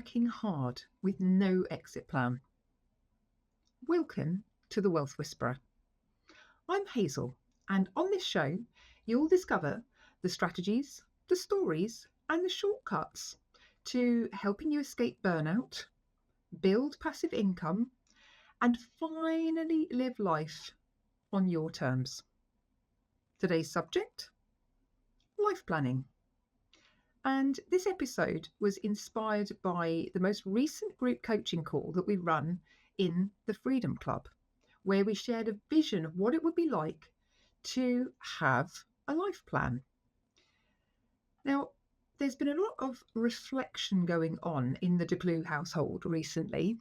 working hard with no exit plan? Welcome to The Wealth Whisperer. I'm Hazel, and on this show, you'll discover the strategies, the stories, and the shortcuts to helping you escape burnout, build passive income, and finally live life on your terms. Today's subject: life planning. And this episode was inspired by the most recent group coaching call that we run in the Freedom Club, where we shared a vision of what it would be like to have a life plan. Now, there's been a lot of reflection going on in the DeBleu household recently,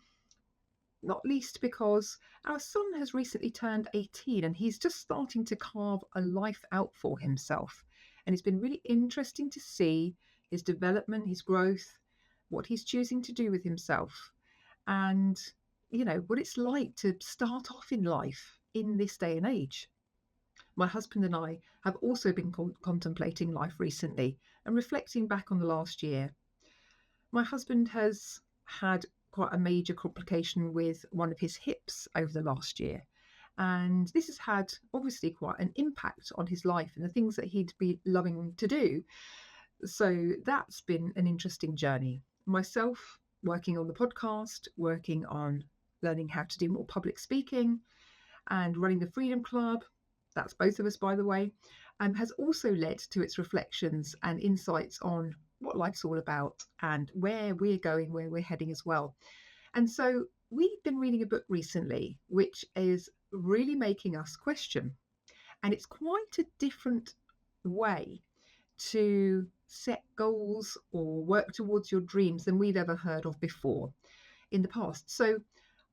not least because our son has recently turned 18 and he's just starting to carve a life out for himself. And it's been really interesting to see his development, his growth, what he's choosing to do with himself, and, what it's like to start off in life in this day and age. My husband and I have also been contemplating life recently and reflecting back on the last year. My husband has had quite a major complication with one of his hips over the last year. And this has had obviously quite an impact on his life and the things that he'd be loving to do. So that's been an interesting journey. Myself working on the podcast, working on learning how to do more public speaking, and running the Freedom Club, that's both of us by the way, has also led to its reflections and insights on what life's all about and where we're going, where we're heading as well. And so we've been reading a book recently which is really making us question, and it's quite a different way to set goals or work towards your dreams than we've ever heard of before in the past. So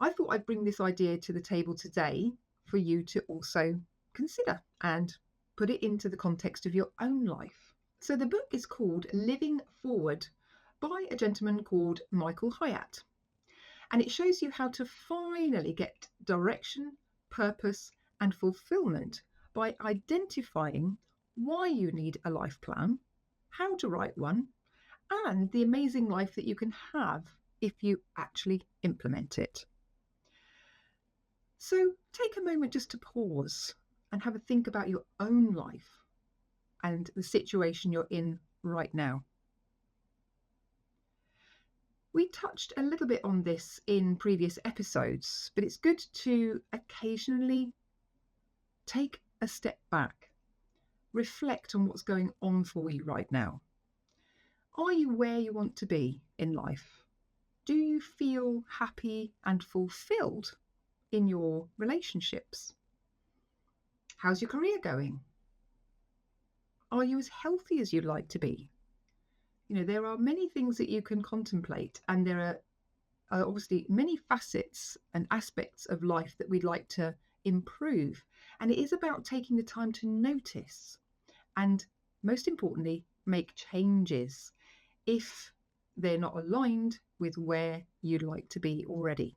I thought I'd bring this idea to the table today for you to also consider and put it into the context of your own life. So the book is called Living Forward by a gentleman called Michael Hyatt. And it shows you how to finally get direction, purpose, and fulfillment by identifying why you need a life plan, how to write one, and the amazing life that you can have if you actually implement it. So take a moment just to pause and have a think about your own life and the situation you're in right now. We touched a little bit on this in previous episodes, but it's good to occasionally take a step back. Reflect on what's going on for you right now. Are you where you want to be in life? Do you feel happy and fulfilled in your relationships? How's your career going? Are you as healthy as you'd like to be? There are many things that you can contemplate, and there are obviously many facets and aspects of life that we'd like to improve. And it is about taking the time to notice and, most importantly, make changes if they're not aligned with where you'd like to be already.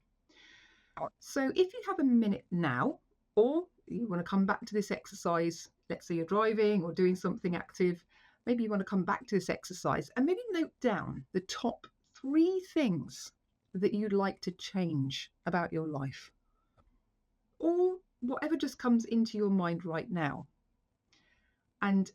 So if you have a minute now, or you want to come back to this exercise, let's say you're driving or doing something active, maybe you want to come back to this exercise and maybe note down the top 3 things that you'd like to change about your life, or whatever just comes into your mind right now, and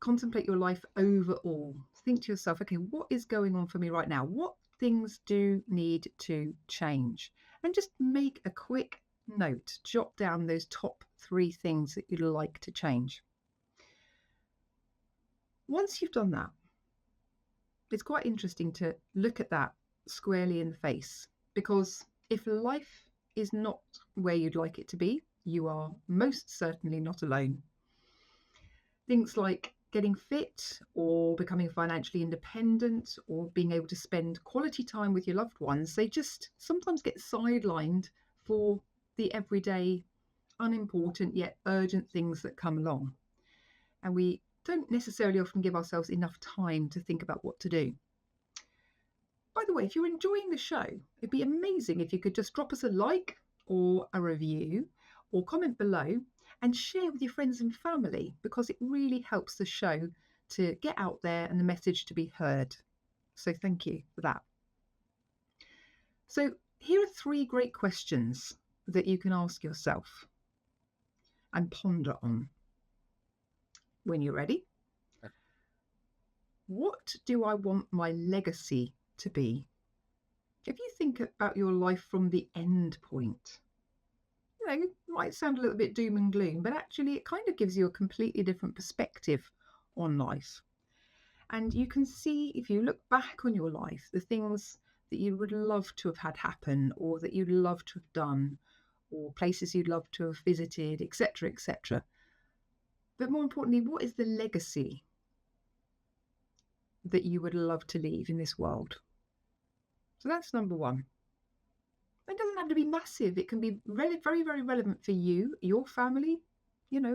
contemplate your life overall. Think to yourself, okay, what is going on for me right now? What things do need to change? And just make a quick note, jot down those top 3 things that you'd like to change. Once you've done that, it's quite interesting to look at that squarely in the face, because if life is not where you'd like it to be, you are most certainly not alone. Things like getting fit or becoming financially independent or being able to spend quality time with your loved ones, they just sometimes get sidelined for the everyday, unimportant yet urgent things that come along. And we don't necessarily often give ourselves enough time to think about what to do. By the way, if you're enjoying the show, it'd be amazing if you could just drop us a like or a review or comment below and share with your friends and family, because it really helps the show to get out there and the message to be heard. So thank you for that. So here are 3 great questions that you can ask yourself and ponder on. When you're ready, what do I want my legacy to be? If you think about your life from the end point, it might sound a little bit doom and gloom, but actually it kind of gives you a completely different perspective on life. And you can see, if you look back on your life, the things that you would love to have had happen, or that you'd love to have done, or places you'd love to have visited, etc., etc. But more importantly, what is the legacy that you would love to leave in this world? So that's number 1. It doesn't have to be massive. It can be very, very relevant for you, your family,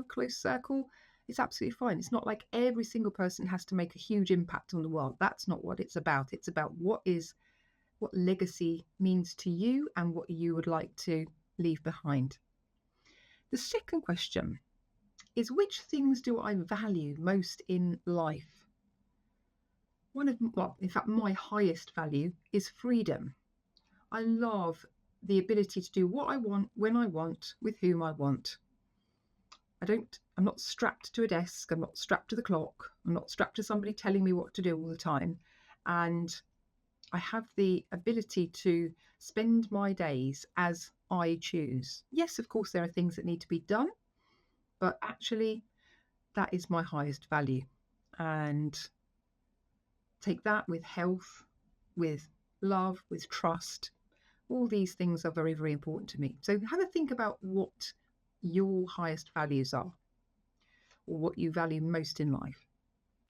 close circle. It's absolutely fine. It's not like every single person has to make a huge impact on the world. That's not what it's about. It's about what legacy means to you and what you would like to leave behind. The second question is, which things do I value most in life? In fact, my highest value is freedom. I love the ability to do what I want, when I want, with whom I want. I'm not strapped to a desk. I'm not strapped to the clock. I'm not strapped to somebody telling me what to do all the time. And I have the ability to spend my days as I choose. Yes, of course, there are things that need to be done, but actually that is my highest value. And take that with health, with love, with trust. All these things are very, very important to me. So have a think about what your highest values are, or what you value most in life.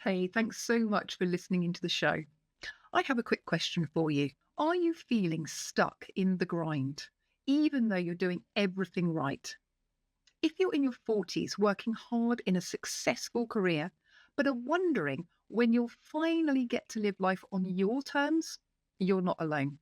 Hey, thanks so much for listening into the show. I have a quick question for you. Are you feeling stuck in the grind, even though you're doing everything right? If you're in your 40s working hard in a successful career, but are wondering when you'll finally get to live life on your terms, you're not alone.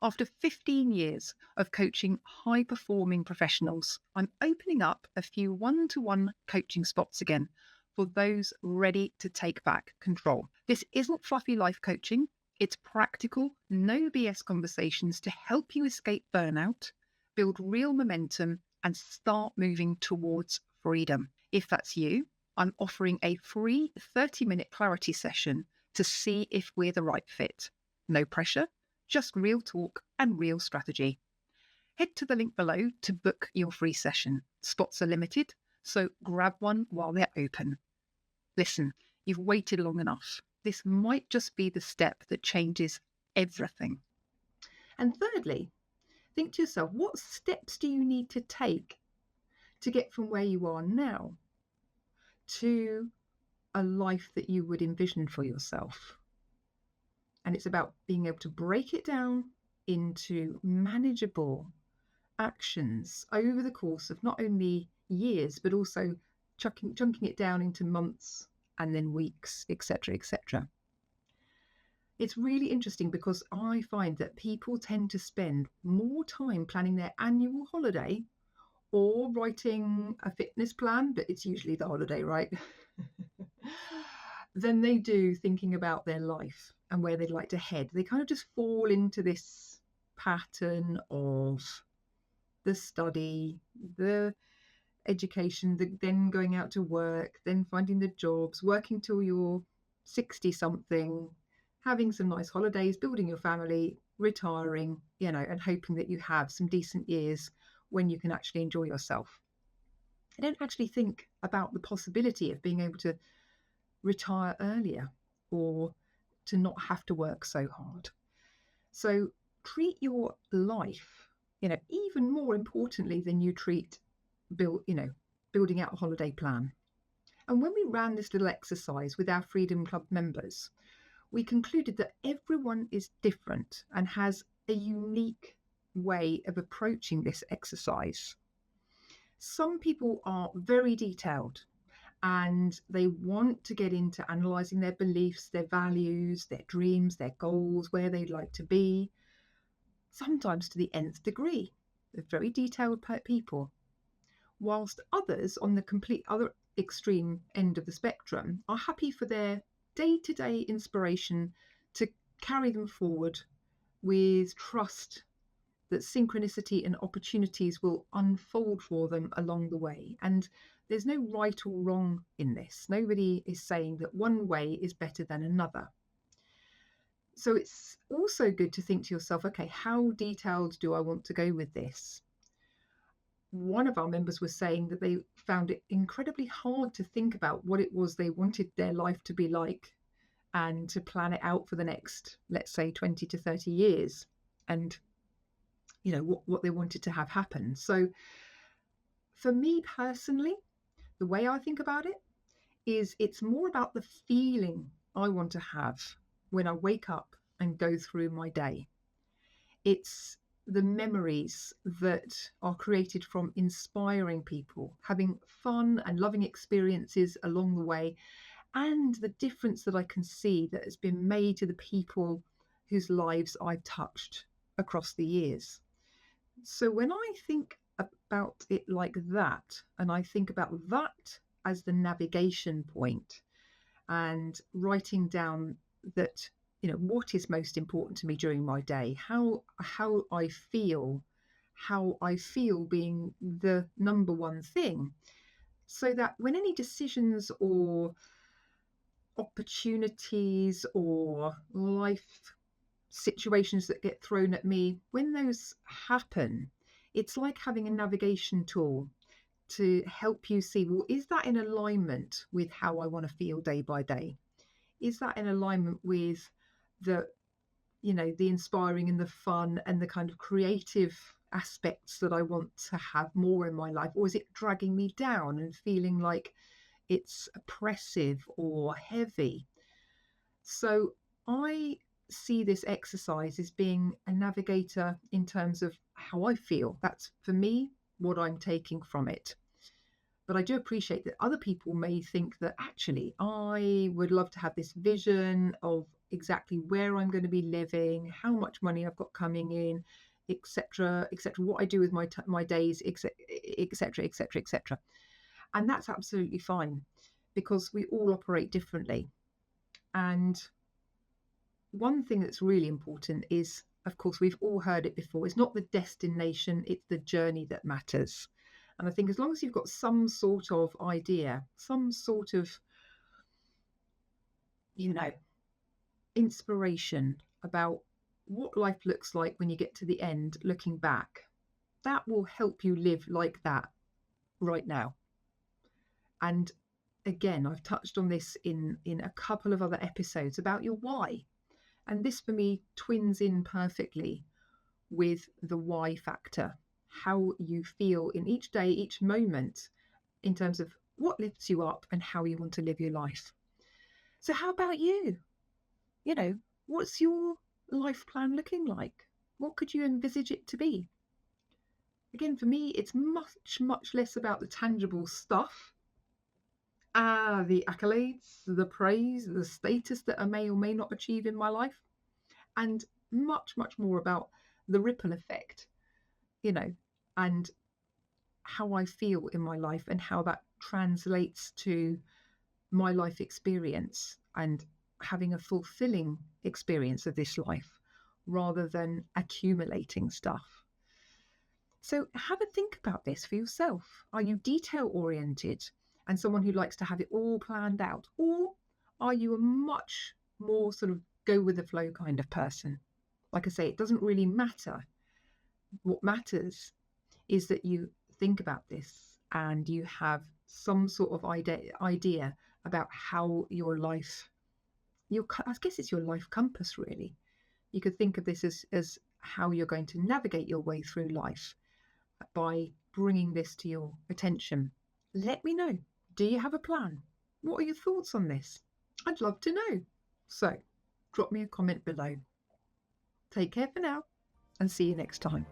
After 15 years of coaching high-performing professionals, I'm opening up a few one-to-one coaching spots again for those ready to take back control. This isn't fluffy life coaching. It's practical, no BS conversations to help you escape burnout, build real momentum, and start moving towards freedom. If that's you, I'm offering a free 30-minute clarity session to see if we're the right fit. No pressure, just real talk and real strategy. Head to the link below to book your free session. Spots are limited, so grab one while they're open. Listen, you've waited long enough. This might just be the step that changes everything. And thirdly, think to yourself, what steps do you need to take to get from where you are now to a life that you would envision for yourself? And it's about being able to break it down into manageable actions over the course of not only years, but also chunking it down into months and then weeks, etc., etc. It's really interesting because I find that people tend to spend more time planning their annual holiday or writing a fitness plan, but it's usually the holiday, right? than they do thinking about their life and where they'd like to head. They kind of just fall into this pattern of the study, the education, then going out to work, then finding the jobs, working till you're 60 something, having some nice holidays, building your family, retiring, and hoping that you have some decent years when you can actually enjoy yourself. I don't actually think about the possibility of being able to retire earlier or to not have to work so hard. So treat your life, even more importantly than you treat building out a holiday plan. And when we ran this little exercise with our Freedom Club members, we concluded that everyone is different and has a unique way of approaching this exercise. Some people are very detailed and they want to get into analysing their beliefs, their values, their dreams, their goals, where they'd like to be, sometimes to the nth degree. They're very detailed people. Whilst others on the complete other extreme end of the spectrum are happy for their day-to-day inspiration to carry them forward with trust that synchronicity and opportunities will unfold for them along the way. And there's no right or wrong in this. Nobody is saying that one way is better than another. So it's also good to think to yourself, okay, how detailed do I want to go with this? One of our members was saying that they found it incredibly hard to think about what it was they wanted their life to be like and to plan it out for the next, let's say, 20 to 30 years. And what they wanted to have happen. So for me personally, the way I think about it is it's more about the feeling I want to have when I wake up and go through my day. It's the memories that are created from inspiring people, having fun and loving experiences along the way, and the difference that I can see that has been made to the people whose lives I've touched across the years. So when I think about it like that, and I think about that as the navigation point, and writing down that, what is most important to me during my day, how I feel being the number one thing, so that when any decisions or opportunities or life situations that get thrown at me, when those happen, it's like having a navigation tool to help you see, well, is that in alignment with how I want to feel day by day? Is that in alignment with the inspiring and the fun and the kind of creative aspects that I want to have more in my life? Or is it dragging me down and feeling like it's oppressive or heavy? So I see this exercise as being a navigator in terms of how I feel. That's, for me, what I'm taking from it. But I do appreciate that other people may think that actually I would love to have this vision of exactly where I'm going to be living, how much money I've got coming in, etc., what I do with my days, etc., etc. And that's absolutely fine, because we all operate differently. And one thing that's really important is, of course, we've all heard it before, it's not the destination, it's the journey that matters. And I think as long as you've got some sort of idea, some sort of, inspiration about what life looks like when you get to the end, looking back, that will help you live like that right now. And again, I've touched on this in a couple of other episodes about your why. And this for me twins in perfectly with the why factor, how you feel in each day, each moment, in terms of what lifts you up and how you want to live your life. So how about you? What's your life plan looking like? What could you envisage it to be? Again, for me, it's much, much less about the tangible stuff, the accolades, the praise, the status that I may or may not achieve in my life, and much, much more about the ripple effect, and how I feel in my life and how that translates to my life experience and having a fulfilling experience of this life rather than accumulating stuff. So have a think about this for yourself. Are you detail oriented and someone who likes to have it all planned out? Or are you a much more sort of go with the flow kind of person? Like I say, it doesn't really matter. What matters is that you think about this and you have some sort of idea about how your life, I guess it's your life compass, really. You could think of this as how you're going to navigate your way through life by bringing this to your attention. Let me know. Do you have a plan? What are your thoughts on this? I'd love to know. So drop me a comment below. Take care for now and see you next time.